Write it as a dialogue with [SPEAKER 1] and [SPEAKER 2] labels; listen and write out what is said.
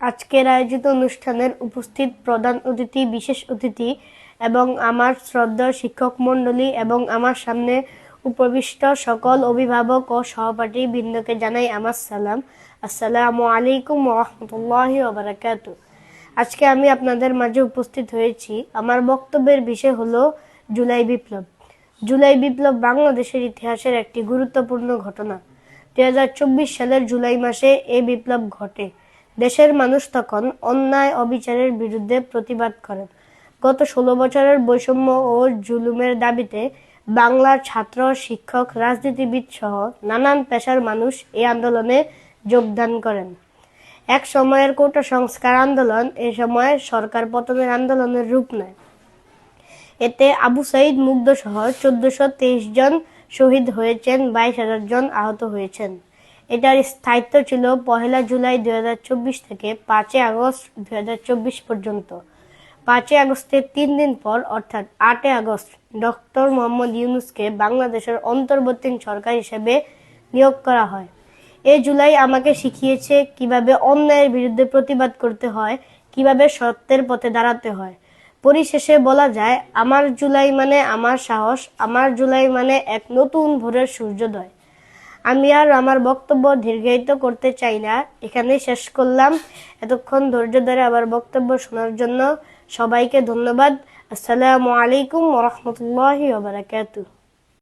[SPEAKER 1] আজকের আয়োজিত অনুষ্ঠানের উপস্থিত প্রধান অতিথি, বিশেষ অতিথি এবং আমার শ্রদ্ধেয় শিক্ষক মণ্ডলী এবং আমার সামনে উপবিষ্ট সকল অভিভাবক ও সহপাঠী বৃন্দকে জানাই আমার সালাম। আসসালামু আলাইকুম ওয়া রাহমাতুল্লাহি ওয়া বারাকাতুহু। আজকে আমি আপনাদের মাঝে উপস্থিত হয়েছি। আমার বক্তব্যের বিষয় হলো জুলাই বিপ্লব। জুলাই বিপ্লব বাংলাদেশের ইতিহাসের একটি গুরুত্বপূর্ণ ঘটনা। 2024 সালের জুলাই মাসে এই বিপ্লব ঘটে। দেশের মানুষ তখন অন্যায় অবিচারের বিরুদ্ধে প্রতিবাদ করেন। গত 16 বছরের বৈষম্য ও জুলুমের দাবিতে বাংলার ছাত্র, শিক্ষক, রাজনীতিবিদ সহ নানান পেশার মানুষ এই আন্দোলনে যোগদান করেন। এক সময়ের কোটা সংস্কার আন্দোলন এ সময় সরকার পতনের আন্দোলনের রূপ নেয়। এতে আবু সাঈদ মুগ্ধ সহ 1423 জন শহীদ হয়েছেন, 22,000 জন আহত হয়েছেন। এটার স্থায়িত্ব ছিল 1 জুলাই 2024 থেকে 5 আগস্ট 2024 পর্যন্ত। 5 আগস্টের 3 দিন পর অর্থাৎ 8 আগস্ট ডক্টর মোহাম্মদ ইউনূসকে বাংলাদেশের অন্তর্বর্তী সরকার হিসেবে নিয়োগ করা হয়। এই জুলাই আমাকে শিখিয়েছে কিভাবে অন্যায়ের বিরুদ্ধে প্রতিবাদ করতে হয়, কিভাবে সত্যের পথে দাঁড়াতে হয়। পরিশেষে বলা যায়, আমার জুলাই মানে আমার সাহস, আমার জুলাই মানে এক নতুন ভোরের সূর্যোদয়। আমি আর আমার বক্তব্য দীর্ঘায়িত করতে চাই না, এখানেই শেষ করলাম। এতক্ষণ ধৈর্য ধরে আমার বক্তব্য শোনার জন্য সবাইকে ধন্যবাদ। আসসালামু আলাইকুম ওয়া রাহমাতুল্লাহি ওয়া বারাকাতুহু।